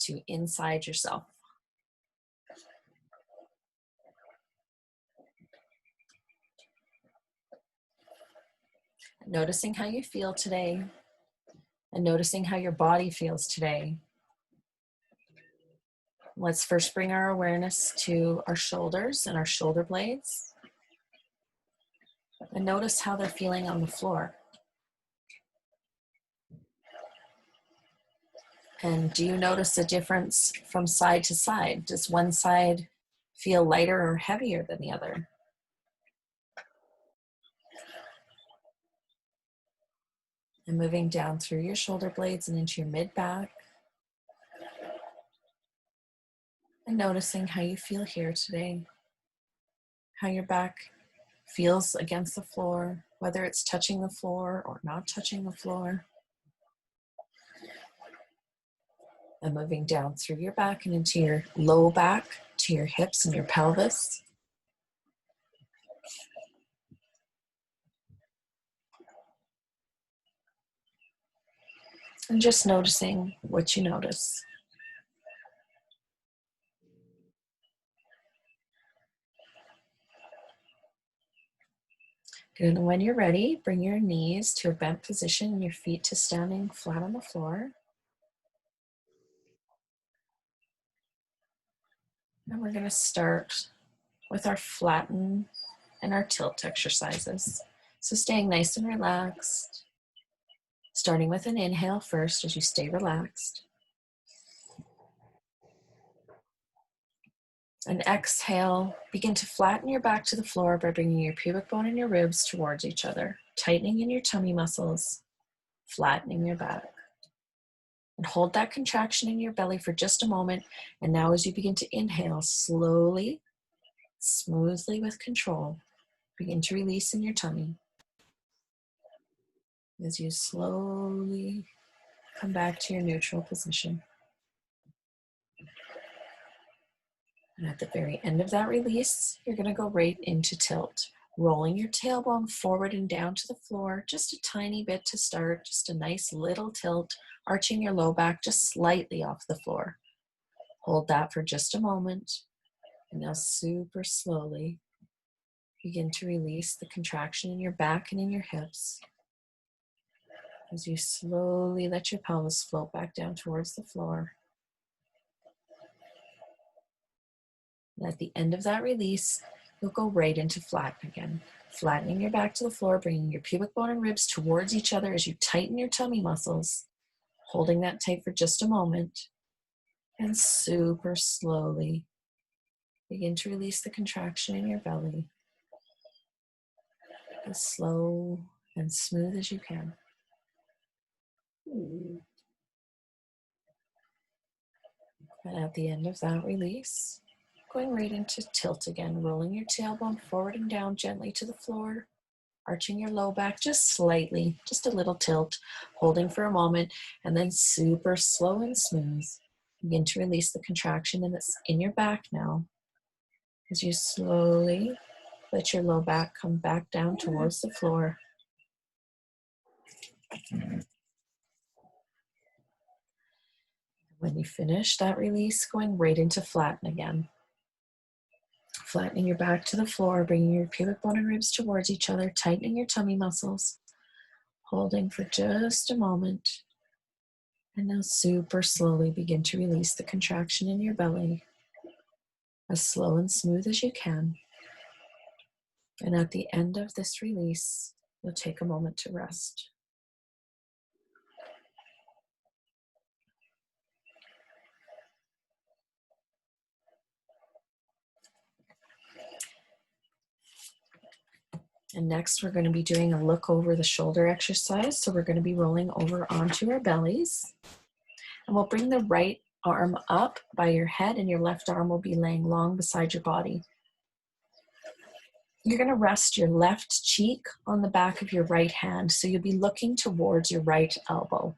To inside yourself. Noticing how you feel today and noticing how your body feels today. Let's first bring our awareness to our shoulders and our shoulder blades and notice how they're feeling on the floor. And do you notice a difference from side to side? Does one side feel lighter or heavier than the other? And moving down through your shoulder blades and into your mid-back. And noticing how you feel here today. How your back feels against the floor, whether it's touching the floor or not touching the floor. And moving down through your back and into your low back, to your hips and your pelvis. And just noticing what you notice. Good, and when you're ready, bring your knees to a bent position and your feet to standing flat on the floor. And we're going to start with our flatten and our tilt exercises. So staying nice and relaxed, starting with an inhale first as you stay relaxed. And exhale, begin to flatten your back to the floor by bringing your pubic bone and your ribs towards each other, tightening in your tummy muscles, flattening your back. And hold that contraction in your belly for just a moment. And now as you begin to inhale, slowly, smoothly with control, begin to release in your tummy. As you slowly come back to your neutral position. And at the very end of that release, you're going to go right into tilt. Rolling your tailbone forward and down to the floor, just a tiny bit to start, just a nice little tilt, arching your low back just slightly off the floor. Hold that for just a moment. And now super slowly, begin to release the contraction in your back and in your hips as you slowly let your pelvis float back down towards the floor. And at the end of that release, you'll go right into flatten again. Flattening your back to the floor, bringing your pubic bone and ribs towards each other as you tighten your tummy muscles, holding that tight for just a moment, and super slowly begin to release the contraction in your belly as slow and smooth as you can. And at the end of that release, going right into tilt again, rolling your tailbone forward and down gently to the floor, arching your low back just slightly, just a little tilt, holding for a moment, and then super slow and smooth. Begin to release the contraction in your back now as you slowly let your low back come back down towards the floor. When you finish that release, going right into flatten again. Flattening your back to the floor, bringing your pubic bone and ribs towards each other, tightening your tummy muscles, holding for just a moment. And now super slowly begin to release the contraction in your belly, as slow and smooth as you can. And at the end of this release, you'll take a moment to rest. And next, we're going to be doing a look over the shoulder exercise. So we're going to be rolling over onto our bellies. And we'll bring the right arm up by your head, and your left arm will be laying long beside your body. You're going to rest your left cheek on the back of your right hand. So you'll be looking towards your right elbow.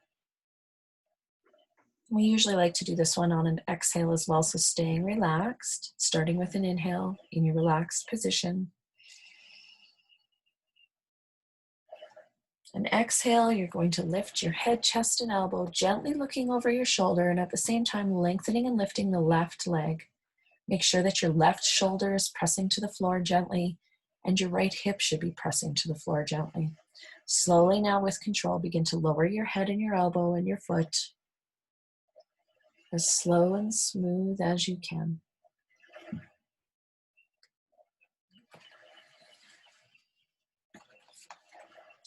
We usually like to do this one on an exhale as well. So staying relaxed, starting with an inhale in your relaxed position. And exhale, you're going to lift your head, chest, and elbow, gently looking over your shoulder, and at the same time lengthening and lifting the left leg. Make sure that your left shoulder is pressing to the floor gently, and your right hip should be pressing to the floor gently. Slowly now, with control, begin to lower your head and your elbow and your foot as slow and smooth as you can.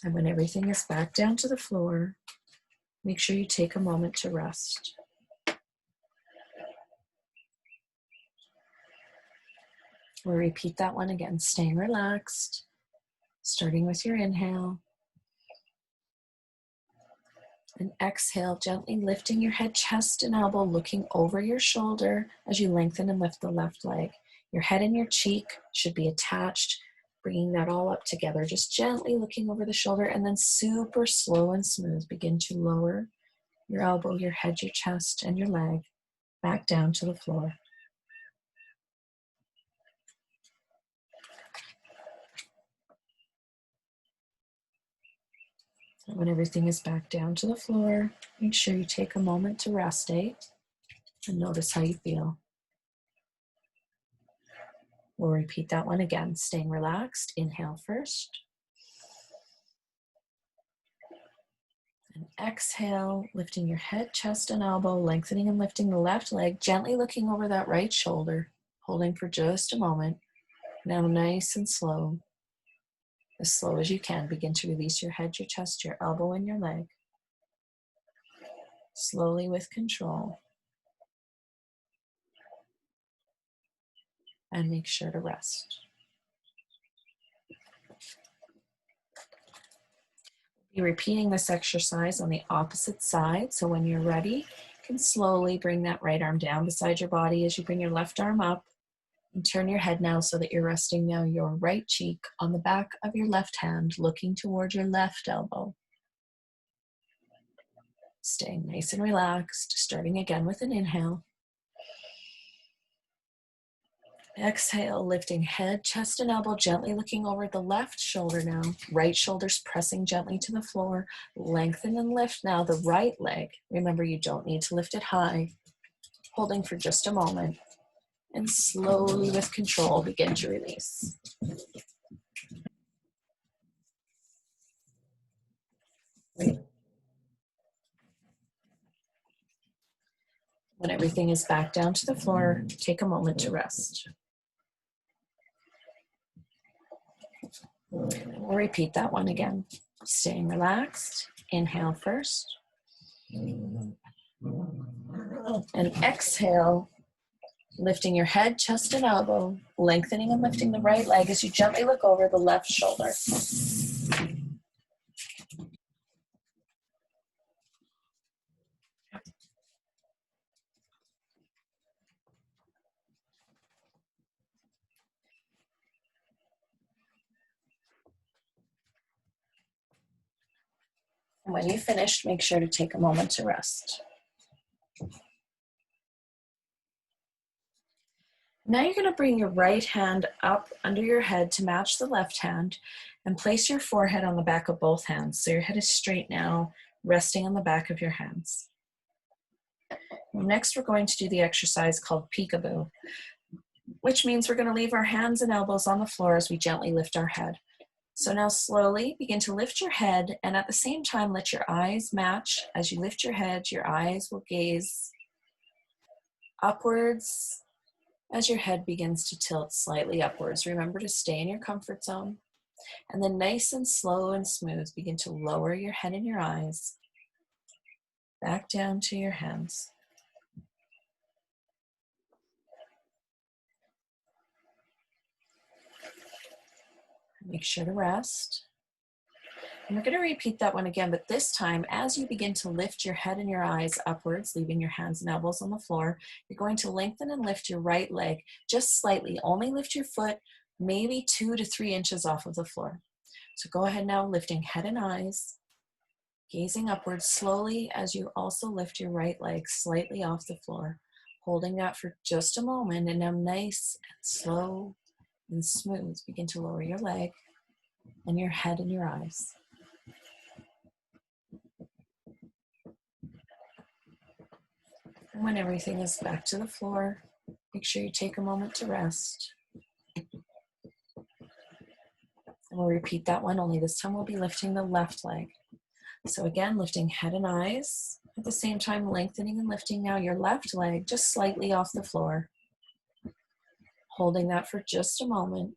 And when everything is back down to the floor, make sure you take a moment to rest. We'll repeat that one again, staying relaxed, starting with your inhale. And exhale, gently lifting your head, chest, and elbow, looking over your shoulder as you lengthen and lift the left leg. Your head and your cheek should be attached, bringing that all up together, just gently looking over the shoulder, and then super slow and smooth, begin to lower your elbow, your head, your chest, and your leg back down to the floor. And when everything is back down to the floor, make sure you take a moment to restate and notice how you feel. We'll repeat that one again, staying relaxed. Inhale first. And exhale, lifting your head, chest, and elbow, lengthening and lifting the left leg, gently looking over that right shoulder, holding for just a moment. Now nice and slow as you can, begin to release your head, your chest, your elbow, and your leg. Slowly with control. And make sure to rest. Be repeating this exercise on the opposite side. So when you're ready, you can slowly bring that right arm down beside your body as you bring your left arm up, and turn your head now so that you're resting now your right cheek on the back of your left hand, looking toward your left elbow. Staying nice and relaxed, starting again with an inhale. Exhale, lifting head, chest, and elbow, gently looking over the left shoulder now. Right shoulder's pressing gently to the floor. Lengthen and lift now the right leg. Remember, you don't need to lift it high. Holding for just a moment. And slowly, with control, begin to release. Great. When everything is back down to the floor, take a moment to rest. We'll repeat that one again. Staying relaxed. Inhale first. And exhale, lifting your head, chest, and elbow, lengthening and lifting the right leg as you gently look over the left shoulder. And when you've finished, make sure to take a moment to rest. Now you're going to bring your right hand up under your head to match the left hand and place your forehead on the back of both hands. So your head is straight now, resting on the back of your hands. Next, we're going to do the exercise called peekaboo, which means we're going to leave our hands and elbows on the floor as we gently lift our head. So now slowly begin to lift your head, and at the same time let your eyes match. As you lift your head, your eyes will gaze upwards as your head begins to tilt slightly upwards. Remember to stay in your comfort zone. And then nice and slow and smooth, begin to lower your head and your eyes back down to your hands. Make sure to rest. And we're going to repeat that one again, but this time, as you begin to lift your head and your eyes upwards, leaving your hands and elbows on the floor, you're going to lengthen and lift your right leg just slightly. Only lift your foot maybe 2 to 3 inches off of the floor. So go ahead now, lifting head and eyes, gazing upwards slowly as you also lift your right leg slightly off the floor, holding that for just a moment, and now nice and slow and smooth, begin to lower your leg and your head and your eyes. And when everything is back to the floor, make sure you take a moment to rest. And we'll repeat that one, only this time we'll be lifting the left leg. So again, lifting head and eyes, at the same time lengthening and lifting now your left leg just slightly off the floor. Holding that for just a moment.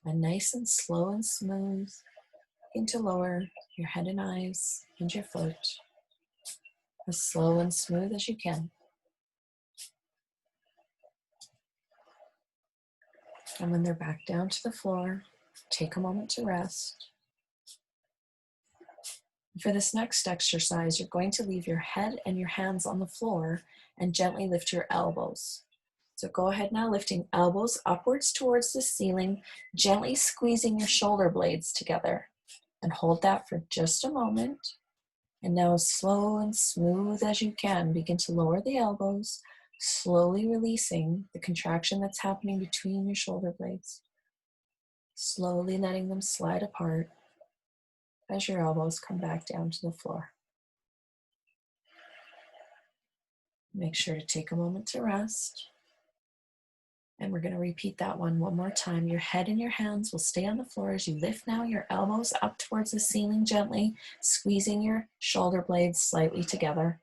And nice and slow and smooth, begin to lower your head and eyes and your foot as slow and smooth as you can. And when they're back down to the floor, take a moment to rest. For this next exercise, you're going to leave your head and your hands on the floor and gently lift your elbows. So go ahead now, lifting elbows upwards towards the ceiling, gently squeezing your shoulder blades together. And hold that for just a moment. And now as slow and smooth as you can, begin to lower the elbows, slowly releasing the contraction that's happening between your shoulder blades. Slowly letting them slide apart as your elbows come back down to the floor. Make sure to take a moment to rest. And we're going to repeat that one more time. Your head and your hands will stay on the floor as you lift now your elbows up towards the ceiling gently, squeezing your shoulder blades slightly together,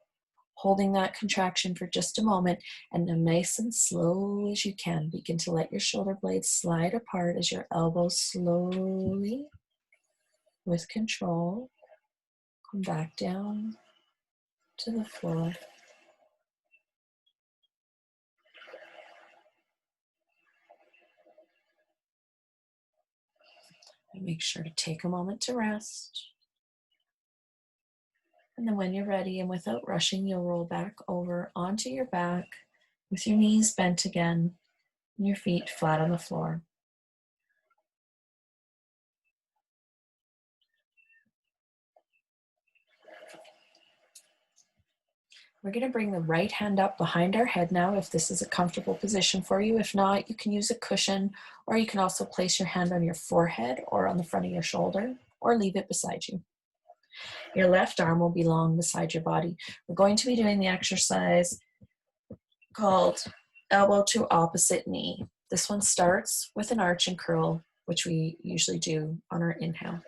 holding that contraction for just a moment, and now nice and slow as you can, begin to let your shoulder blades slide apart as your elbows slowly, with control, come back down to the floor. And make sure to take a moment to rest. And then when you're ready and without rushing, you'll roll back over onto your back with your knees bent again and your feet flat on the floor. We're going to bring the right hand up behind our head now if this is a comfortable position for you. If not, you can use a cushion, or you can also place your hand on your forehead or on the front of your shoulder, or leave it beside you. Your left arm will be long beside your body. We're going to be doing the exercise called elbow to opposite knee. This one starts with an arch and curl, which we usually do on our inhale.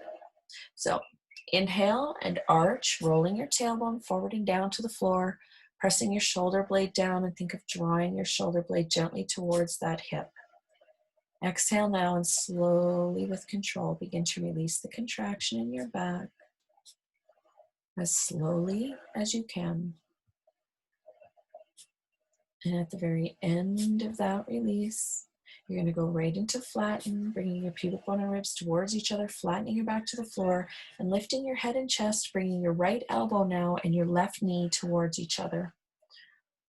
So inhale and arch, rolling your tailbone forward and down to the floor, pressing your shoulder blade down, and think of drawing your shoulder blade gently towards that hip. Exhale now and slowly with control begin to release the contraction in your back as slowly as you can. And at the very end of that release, you're going to go right into flatten, bringing your pubic bone and ribs towards each other, flattening your back to the floor, and lifting your head and chest, bringing your right elbow now and your left knee towards each other.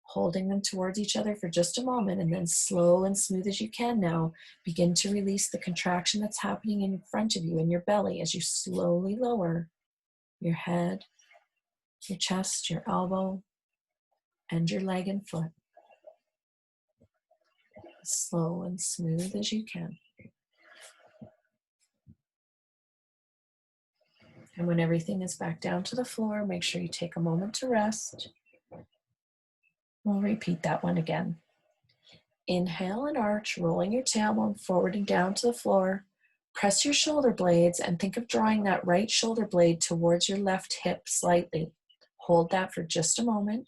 Holding them towards each other for just a moment, and then slow and smooth as you can now, begin to release the contraction that's happening in front of you in your belly as you slowly lower your head, your chest, your elbow, and your leg and foot. Slow and smooth as you can. And when everything is back down to the floor, make sure you take a moment to rest. We'll repeat that one again. Inhale and arch, rolling your tailbone forward and down to the floor. Press your shoulder blades and think of drawing that right shoulder blade towards your left hip slightly. Hold that for just a moment.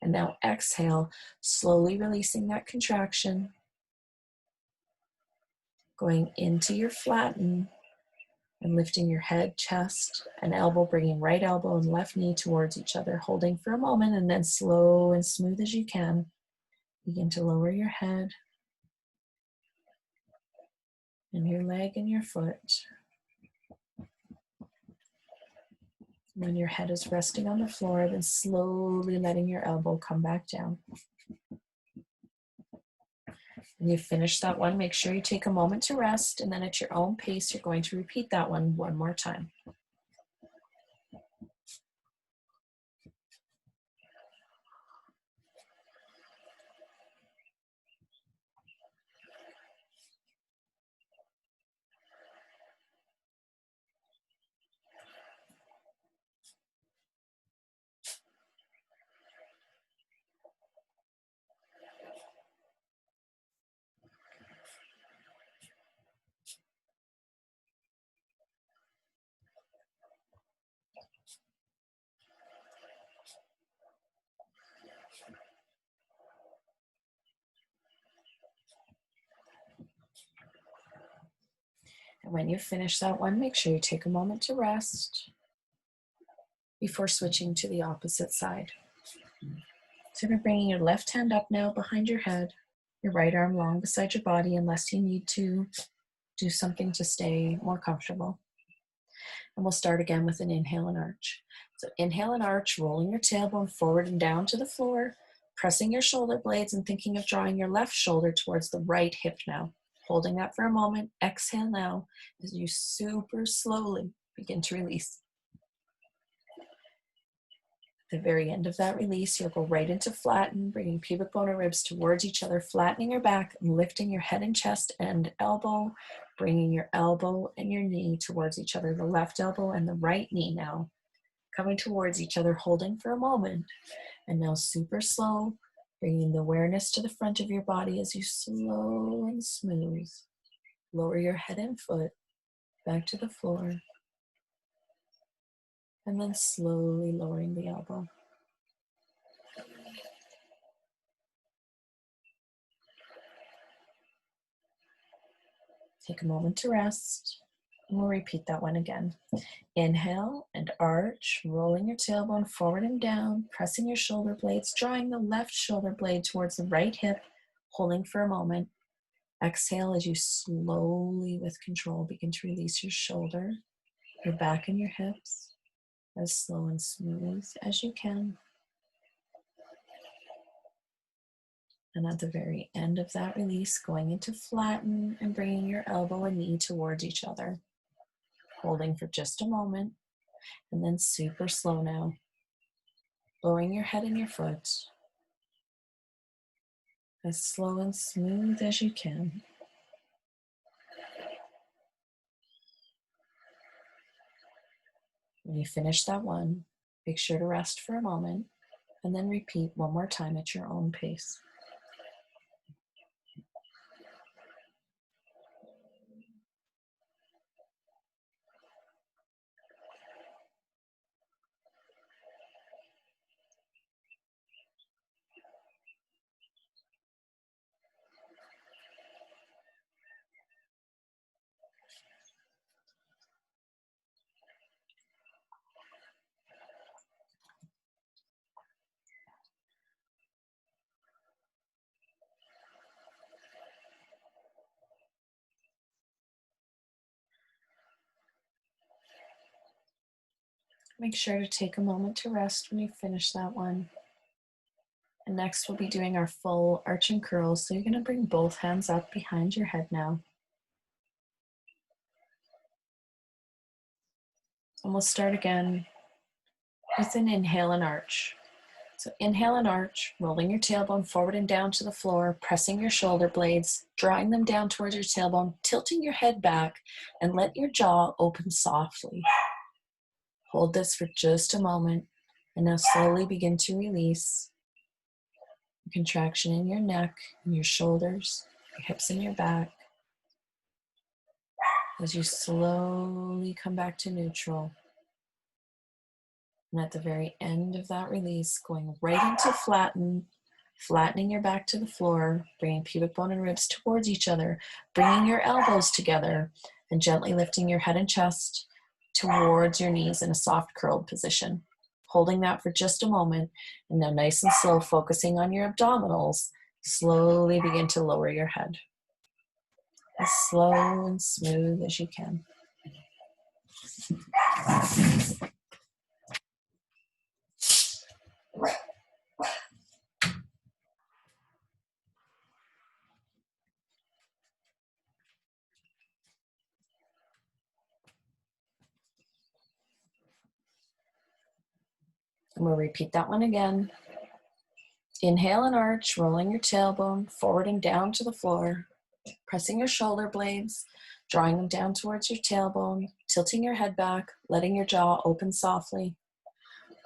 And now exhale, slowly releasing that contraction. Going into your flatten and lifting your head, chest, and elbow, bringing right elbow and left knee towards each other, holding for a moment, and then slow and smooth as you can, begin to lower your head and your leg and your foot. When your head is resting on the floor, then slowly letting your elbow come back down. When you finish that one, make sure you take a moment to rest, and then at your own pace, you're going to repeat that one more time. And when you finish that one, make sure you take a moment to rest before switching to the opposite side. So you're bringing your left hand up now behind your head, your right arm long beside your body, unless you need to do something to stay more comfortable. And we'll start again with an inhale and arch. So inhale and arch, rolling your tailbone forward and down to the floor, pressing your shoulder blades and thinking of drawing your left shoulder towards the right hip now. Holding that for a moment. Exhale now as you super slowly begin to release. At the very end of that release, you'll go right into flatten, bringing pubic bone and ribs towards each other, flattening your back and lifting your head and chest and elbow, bringing your elbow and your knee towards each other, the left elbow and the right knee now, coming towards each other, holding for a moment. And now super slow, bringing the awareness to the front of your body as you slow and smooth lower your head and foot back to the floor. And then slowly lowering the elbow. Take a moment to rest, and we'll repeat that one again. Inhale and arch, rolling your tailbone forward and down, pressing your shoulder blades, drawing the left shoulder blade towards the right hip, holding for a moment. Exhale as you slowly, with control, begin to release your shoulder, your back and your hips, as slow and smooth as you can. And at the very end of that release, going into flatten and bringing your elbow and knee towards each other, holding for just a moment, and then super slow now, lowering your head and your foot, as slow and smooth as you can. When you finish that one, make sure to rest for a moment, and then repeat one more time at your own pace. Make sure to take a moment to rest when you finish that one. And next we'll be doing our full arch and curls. So you're going to bring both hands up behind your head now. And we'll start again with an inhale and arch. So inhale and arch, rolling your tailbone forward and down to the floor, pressing your shoulder blades, drawing them down towards your tailbone, tilting your head back, and let your jaw open softly. Hold this for just a moment, and now slowly begin to release. Contraction in your neck, and your shoulders, your hips and your back. As you slowly come back to neutral. And at the very end of that release, going right into flatten, flattening your back to the floor, bringing pubic bone and ribs towards each other, bringing your elbows together, and gently lifting your head and chest towards your knees in a soft curled position. Holding that for just a moment, and now nice and slow, focusing on your abdominals, slowly begin to lower your head. As slow and smooth as you can. And we'll repeat that one again. Inhale and arch, rolling your tailbone forward and down to the floor, pressing your shoulder blades, drawing them down towards your tailbone, tilting your head back, letting your jaw open softly,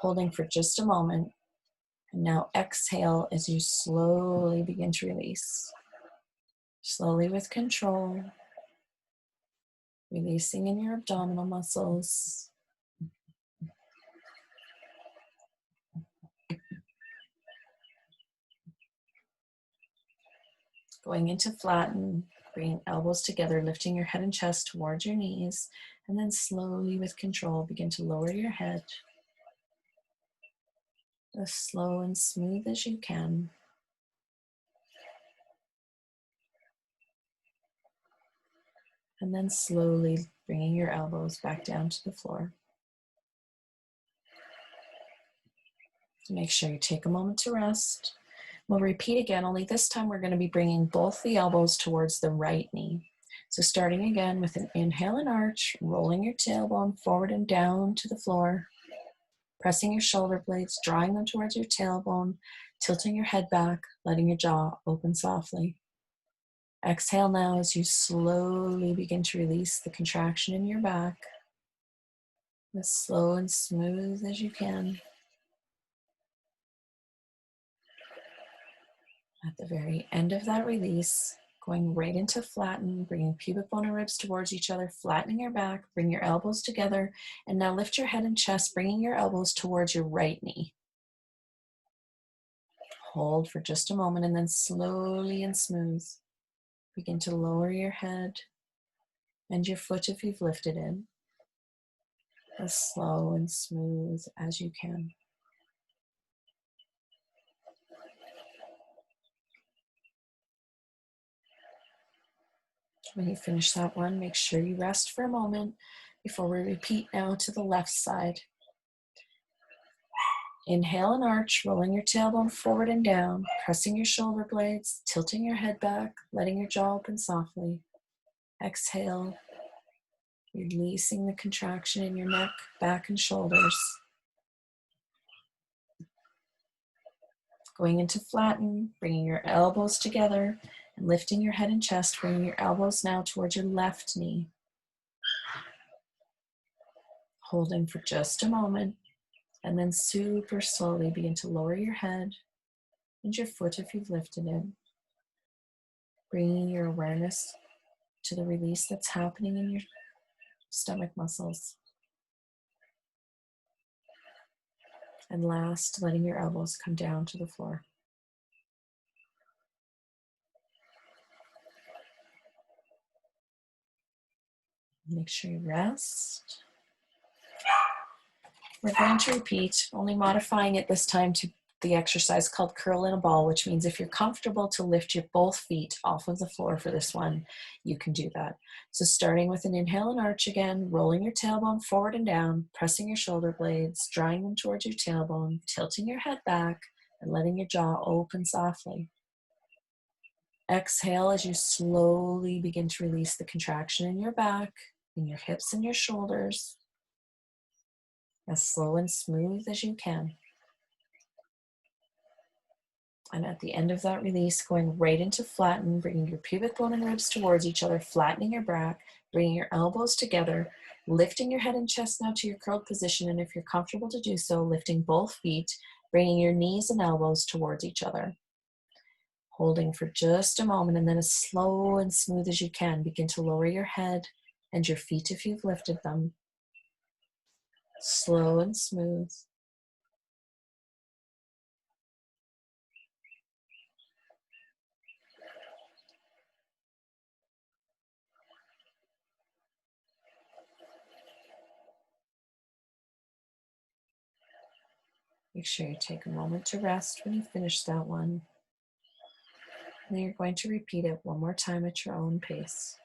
holding for just a moment. And now exhale as you slowly begin to release. Slowly with control, releasing in your abdominal muscles. Going into flatten, bringing elbows together, lifting your head and chest towards your knees, and then slowly with control, begin to lower your head. As slow and smooth as you can. And then slowly bringing your elbows back down to the floor. Make sure you take a moment to rest. We'll repeat again, only this time we're going to be bringing both the elbows towards the right knee. So starting again with an inhale and arch, rolling your tailbone forward and down to the floor, pressing your shoulder blades, drawing them towards your tailbone, tilting your head back, letting your jaw open softly. Exhale now as you slowly begin to release the contraction in your back, as slow and smooth as you can. At the very end of that release, going right into flatten, bringing pubic bone and ribs towards each other, flattening your back, bring your elbows together, and now lift your head and chest, bringing your elbows towards your right knee. Hold for just a moment, and then slowly and smooth, begin to lower your head and your foot if you've lifted it, as slow and smooth as you can. When you finish that one, make sure you rest for a moment before we repeat now to the left side. Inhale and arch, rolling your tailbone forward and down, pressing your shoulder blades, tilting your head back, letting your jaw open softly. Exhale, releasing the contraction in your neck, back, and shoulders. Going into flatten, bringing your elbows together and lifting your head and chest, bringing your elbows now towards your left knee. Holding for just a moment, and then super slowly begin to lower your head and your foot if you've lifted it. Bringing your awareness to the release that's happening in your stomach muscles. And last, letting your elbows come down to the floor. Make sure you rest. We're going to repeat, only modifying it this time to the exercise called curl in a ball, which means if you're comfortable to lift your both feet off of the floor for this one, you can do that. So starting with an inhale and arch again, rolling your tailbone forward and down, pressing your shoulder blades, drawing them towards your tailbone, tilting your head back, and letting your jaw open softly. Exhale as you slowly begin to release the contraction in your back, in your hips and your shoulders, as slow and smooth as you can. And at the end of that release, going right into flatten, bringing your pubic bone and ribs towards each other, flattening your back, bringing your elbows together, lifting your head and chest now to your curled position. And if you're comfortable to do so, lifting both feet, bringing your knees and elbows towards each other. Holding for just a moment, and then as slow and smooth as you can, begin to lower your head and your feet if you've lifted them. Slow and smooth. Make sure you take a moment to rest when you finish that one. And then you're going to repeat it one more time at your own pace.